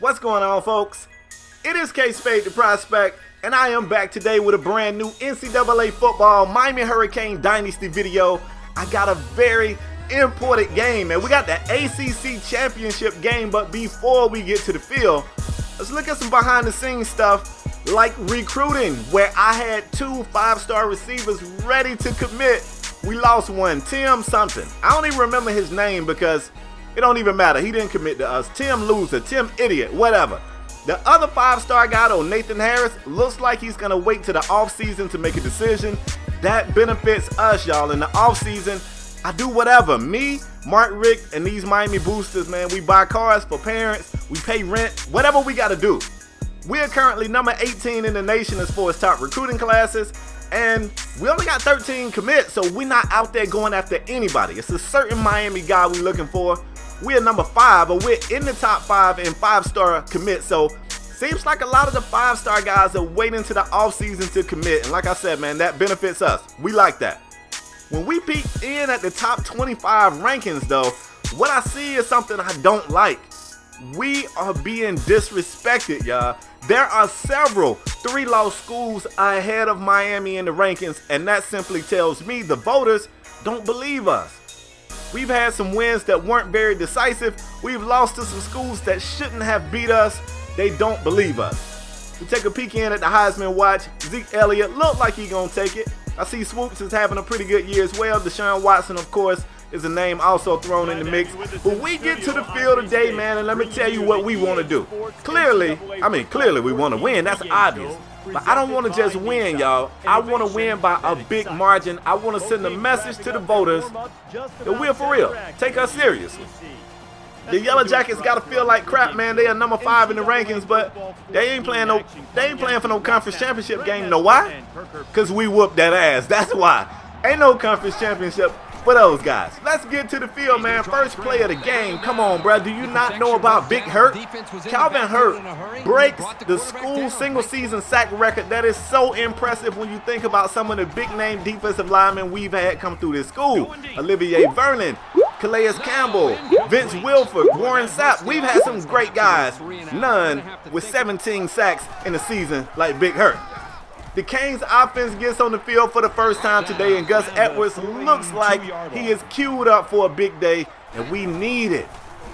What's going on, folks? It is KspadeTheProspect, and I am back today with a brand new NCAA Football Miami Hurricanes Dynasty video. I got a very important game, man. We got the ACC championship game, but before we get to the field, let's look at some behind the scenes stuff like recruiting, where I had 2 5-star receivers ready to commit. We lost one, Tim something. I don't even remember his name because it don't even matter. He didn't commit to us. Tim Loser, Tim Idiot, whatever. The other 5-star guy, though, Nathan Harris, looks like he's going to wait to the offseason to make a decision. That benefits us, y'all. In the offseason, I do whatever. Me, Mark Rick, and these Miami boosters, man, we buy cars for parents. We pay rent, whatever we got to do. We're currently number 18 in the nation as far as top recruiting classes. And we only got 13 commits, so we're not out there going after anybody. It's a certain Miami guy we're looking for. We're number 5, but we're in the top 5 in 5-star commits. So seems like a lot of the 5-star guys are waiting to the offseason to commit. And like I said, man, that benefits us. We like that. When we peek in at the top 25 rankings, though, what I see is something I don't like. We are being disrespected, y'all. There are several 3-loss schools ahead of Miami in the rankings, and that simply tells me the voters don't believe us. We've had some wins that weren't very decisive. We've lost to some schools that shouldn't have beat us. They don't believe us. We take a peek in at the Heisman watch. Zeke Elliott looked like he's going to take it. I see Swoops is having a pretty good year as well. Deshaun Watson, of course, is a name also thrown in the mix. But we get to the field today, man, and let me tell you what we want to do. Clearly we want to win. That's obvious. But I don't want to just win, y'all. I want to win by a big margin. I want to send a message to the voters that we're for real. Take us seriously. The Yellow Jackets got to feel like crap, man. They are number 5 in the rankings, but they ain't playing for no conference championship game. You know why? Because we whooped that ass. That's why. Ain't no conference championship for those guys. Let's get to the field, man. First play of the game. Come on, bro. Do you not know about Big Hurt? Calvin Hurt breaks the school single-season sack record. That is so impressive when you think about some of the big-name defensive linemen we've had come through this school. Olivier Vernon, Calais Campbell, Vince Wilford, Warren Sapp. We've had some great guys. None with 17 sacks in a season like Big Hurt. The Canes offense gets on the field for the first time today, and Gus Edwards looks like he is queued up for a big day, and we need it.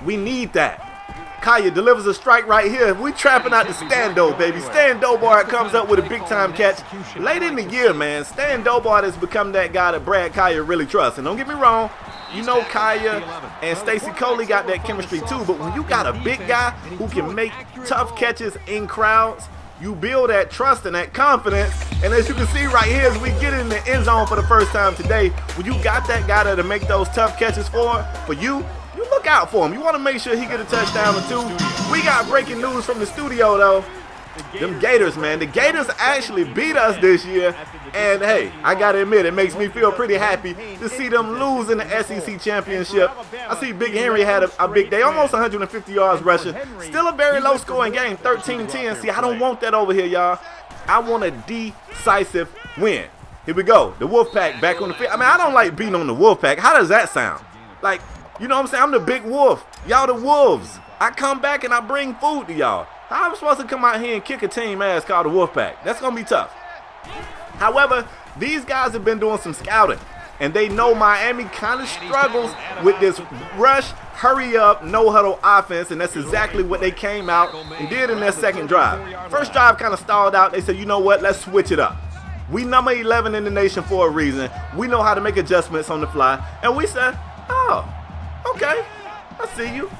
We need that. Kaya delivers a strike right here. We trapping out the Stan Doe, baby. Stan Dobart comes up with a big-time catch. Late in the year, man, Stan Dobart has become that guy that Brad Kaya really trusts. And don't get me wrong, you know Kaya and Stacy Coley got that chemistry too, but when you got a big guy who can make tough catches in crowds, you build that trust and that confidence. And as you can see right here, as we get in the end zone for the first time today, when you got that guy to make those tough catches for you look out for him. You want to make sure he get a touchdown or 2. We got breaking news from the studio, though. Them Gators, man. The Gators actually beat us this year. And, hey, I got to admit, it makes me feel pretty happy to see them lose in the SEC championship. I see Big Henry had a big day, almost 150 yards rushing. Still a very low-scoring game, 13-10. See, I don't want that over here, y'all. I want a decisive win. Here we go. The Wolfpack back on the field. I mean, I don't like beating on the Wolfpack. How does that sound? Like, you know what I'm saying? I'm the big wolf. Y'all the wolves. I come back and I bring food to y'all. How am I supposed to come out here and kick a team ass called the Wolfpack? That's going to be tough. However, these guys have been doing some scouting, and they know Miami kind of struggles with this rush, hurry up, no huddle offense, and that's exactly what they came out and did in their second drive. First drive kind of stalled out. They said, you know what, let's switch it up. We number 11 in the nation for a reason. We know how to make adjustments on the fly, and we said, oh, okay, I see you.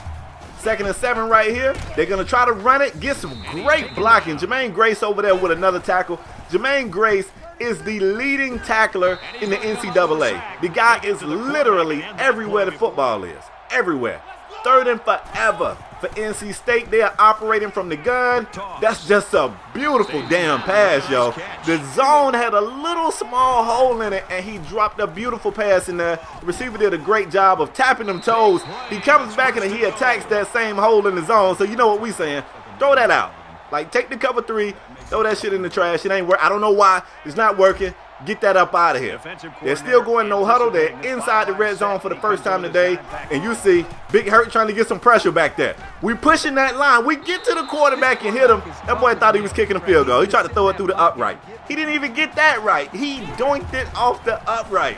2nd and 7 right here. They're going to try to run it, get some great blocking. Jermaine Grace over there with another tackle. Jermaine Grace is the leading tackler in the NCAA. The guy is literally everywhere the football is. Everywhere. 3rd and forever for NC State. They are operating from the gun. That's just a beautiful damn pass, yo. The zone had a little small hole in it, and he dropped a beautiful pass in there. The receiver did a great job of tapping them toes. He comes back and he attacks that same hole in the zone. So you know what we saying. Throw that out. Like, take the cover 3, throw that shit in the trash. It ain't work. I don't know why it's not working. Get that up out of here. They're still going no huddle. They're inside the red zone for the first time today. And you see Big Hurt trying to get some pressure back there. We pushing that line. We get to the quarterback and hit him. That boy thought he was kicking a field goal. He tried to throw it through the upright. He didn't even get that right. He doinked it off the upright.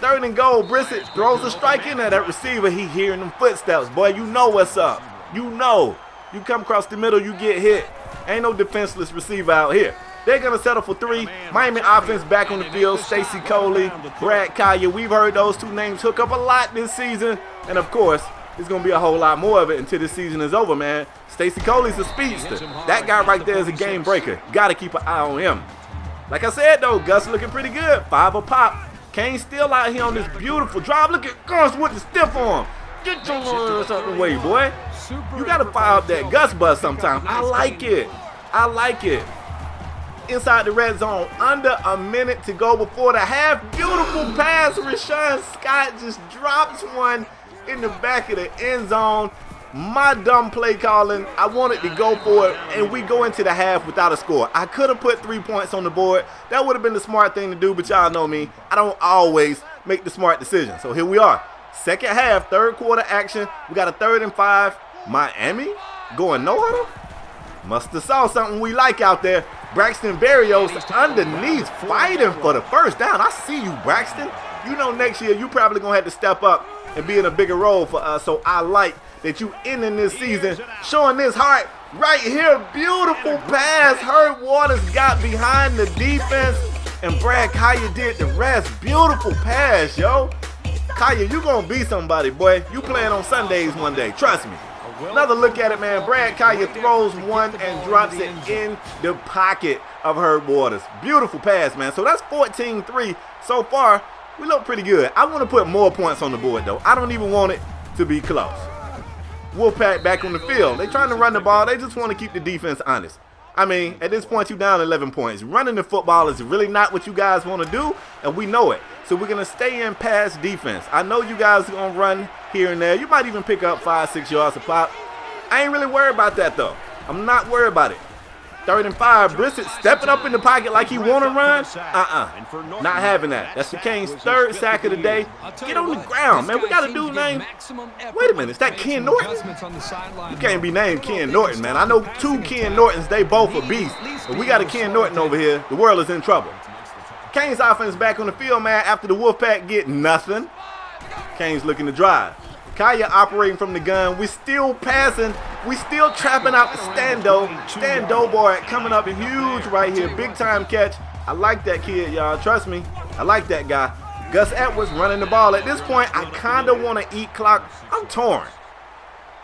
3rd and goal. Brissett throws a strike in there. That receiver, he hearing them footsteps. Boy, you know what's up. You know. You come across the middle, you get hit. Ain't no defenseless receiver out here. They're going to settle for 3. Miami offense back on the field. Stacy Coley, Brad Kaya. We've heard those 2 names hook up a lot this season. And, of course, there's going to be a whole lot more of it until this season is over, man. Stacy Coley's a speedster. That guy right there is a game breaker. Got to keep an eye on him. Like I said, though, Gus looking pretty good. 5 a pop. Kane's still out here on this beautiful drive. Look at Gus with the stiff arm. Get your ass out the way, boy. You got to fire up that Gus bus sometime. I like it. I like it. Inside the red zone, under a minute to go before the half. Beautiful pass. Rashawn Scott just drops one in the back of the end zone. My dumb play calling, I wanted to go for it, and we go into the half without a score. I could have put 3 points on the board. That would have been the smart thing to do, but y'all know me. I don't always make the smart decision. So here we are. Second half, 3rd quarter action. We got a 3rd and 5. Miami going no huddle? Must have saw something we like out there. Braxton Berrios underneath fighting for the first down. I see you, Braxton. You know next year you probably going to have to step up and be in a bigger role for us. So I like that you ending this season showing this heart right here. Beautiful pass. Herb Waters got behind the defense and Brad Kaya did the rest. Beautiful pass, yo. Kaya, you going to be somebody, boy. You playing on Sundays one day. Trust me. Another look at it, man. Brad Kaya throws one and drops it in the pocket of Herb Waters. Beautiful pass, man. So that's 14-3 so far. We look pretty good. I want to put more points on the board, though. I don't even want it to be close. Wolfpack back on the field. They're trying to run the ball. They just want to keep the defense honest. I mean, at this point, you down 11 points. Running the football is really not what you guys want to do, and we know it. So we're going to stay in pass defense. I know you guys are going to run here and there. You might even pick up 5-6 yards a pop. I ain't really worried about that, though. I'm not worried about it. 3rd and 5. Brissett stepping up in the pocket like he want to run. Not having that. That's the Canes' 3rd sack of the day. Get on the ground, man. We got a dude named. Wait a minute. Is that Ken Norton? You can't be named Ken Norton, man. I know 2 Ken Nortons. They both are beasts. But we got a Ken Norton over here. The world is in trouble. Canes offense back on the field, man, after the Wolfpack get nothing. Canes looking to drive. Kaya operating from the gun. We still passing. We still trapping out the Stando. Stando boy coming up huge right here. Big time catch. I like that kid, y'all. Trust me. I like that guy. Gus Edwards running the ball. At this point, I kind of want to eat clock. I'm torn.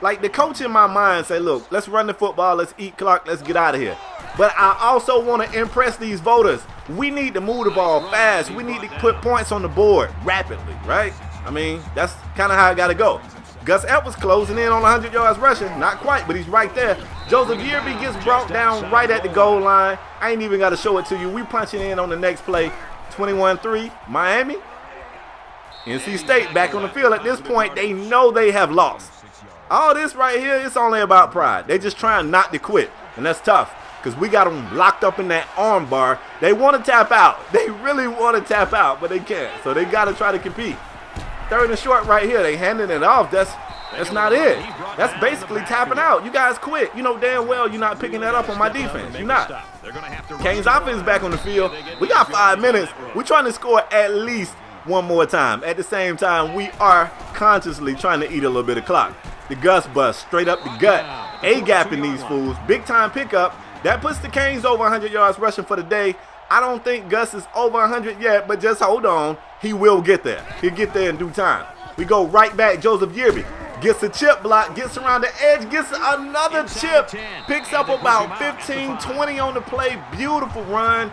Like the coach in my mind say, look, let's run the football. Let's eat clock. Let's get out of here. But I also want to impress these voters. We need to move the ball fast. We need to put points on the board rapidly, right? I mean, that's kind of how it got to go. Gus Edwards closing in on 100 yards rushing. Not quite, but he's right there. Joseph Yearby gets brought down right at the goal line. I ain't even got to show it to you. We punching in on the next play. 21-3, Miami. NC State back on the field. At this point, they know they have lost. All this right here, it's only about pride. They just trying not to quit, and that's tough. Because we got them locked up in that arm bar. They want to tap out. They really want to tap out, but they can't. So they got to try to compete. 3rd and short right here. They handing it off. That's not it. That's basically tapping out. You guys quit. You know damn well you're not picking that up on my defense. You're not. Canes offense back on the field. We got 5 minutes. We're trying to score at least one more time. At the same time, we are consciously trying to eat a little bit of clock. The Gus bust straight up the gut. A-gapping these fools. Big time pickup. That puts the Canes over 100 yards rushing for the day. I don't think Gus is over 100 yet, but just hold on. He will get there. He'll get there in due time. We go right back. Joseph Yearby gets a chip block, gets around the edge, gets another chip, picks up about 15, 20 on the play. Beautiful run.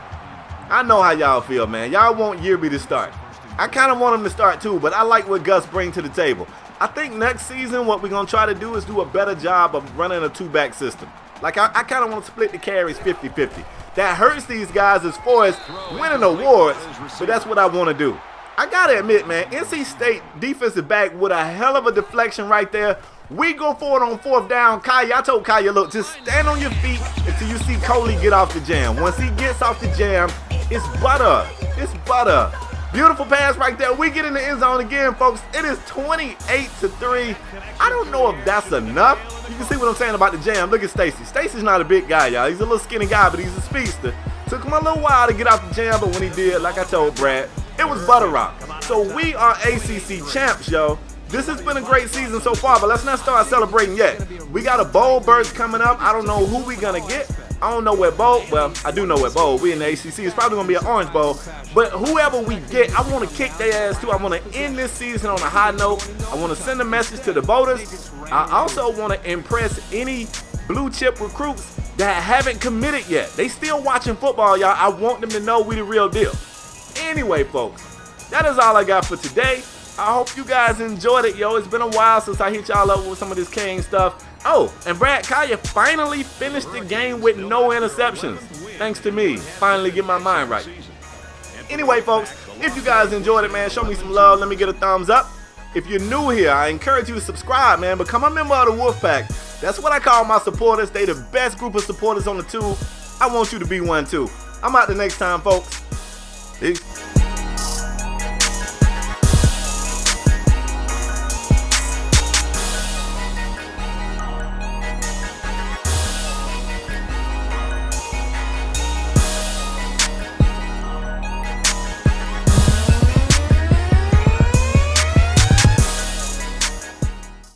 I know how y'all feel, man. Y'all want Yearby to start. I kind of want him to start too, but I like what Gus brings to the table. I think next season what we're going to try to do is do a better job of running a 2-back system. Like, I kind of want to split the carries 50-50. That hurts these guys as far as winning awards, but that's what I want to do. I got to admit, man, NC State defensive back with a hell of a deflection right there. We go for it on 4th down. Kaya, I told Kaya, look, just stand on your feet until you see Coley get off the jam. Once he gets off the jam, it's butter. It's butter. Beautiful pass right there. We get in the end zone again, folks. It is 28-3. I don't know if that's enough. You can see what I'm saying about the jam. Look at Stacy. Stacy's not a big guy, y'all. He's a little skinny guy, but he's a speedster. Took him a little while to get out the jam, but when he did, like I told Brad, it was butter rock. So we are ACC champs, yo. This has been a great season so far, but let's not start celebrating yet. We got a bowl burst coming up. I don't know who we gonna get. I don't know what bowl. Well, I do know what bowl. We in the ACC. It's probably going to be an Orange Bowl. But whoever we get, I want to kick their ass too. I want to end this season on a high note. I want to send a message to the voters. I also want to impress any blue chip recruits that haven't committed yet. They still watching football, y'all. I want them to know we the real deal. Anyway, folks, that is all I got for today. I hope you guys enjoyed it, yo. It's been a while since I hit y'all up with some of this Kane stuff. Oh, and Brad Kaya finally finished the game with no interceptions. Thanks to me. Finally get my mind right. Anyway, folks, if you guys enjoyed it, man, show me some love. Let me get a thumbs up. If you're new here, I encourage you to subscribe, man. Become a member of the Wolfpack. That's what I call my supporters. They the best group of supporters on the tube. I want you to be one, too. I'm out the next time, folks. Peace.